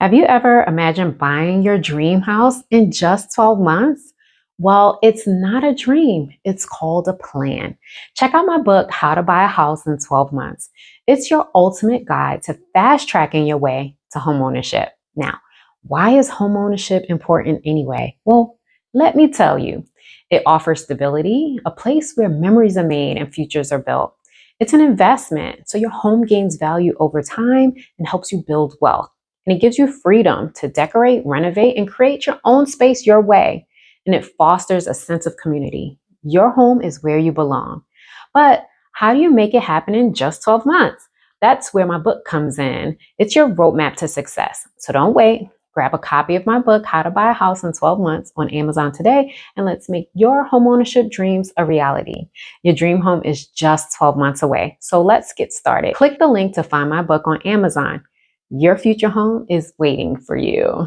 Have you ever imagined buying your dream house in just 12 months? Well, it's not a dream. It's called a plan. Check out my book, How to Buy a House in 12 Months. It's your ultimate guide to fast tracking your way to homeownership. Now, why is homeownership important anyway? Well, let me tell you. It offers stability, a place where memories are made and futures are built. It's an investment, so your home gains value over time and helps you build wealth. And it gives you freedom to decorate, renovate, and create your own space your way. And it fosters a sense of community. Your home is where you belong. But how do you make it happen in just 12 months? That's where my book comes in. It's your roadmap to success. So don't wait. Grab a copy of my book, How to Buy a House in 12 Months, on Amazon today, and let's make your homeownership dreams a reality. Your dream home is just 12 months away. So let's get started. Click the link to find my book on Amazon. Your future home is waiting for you.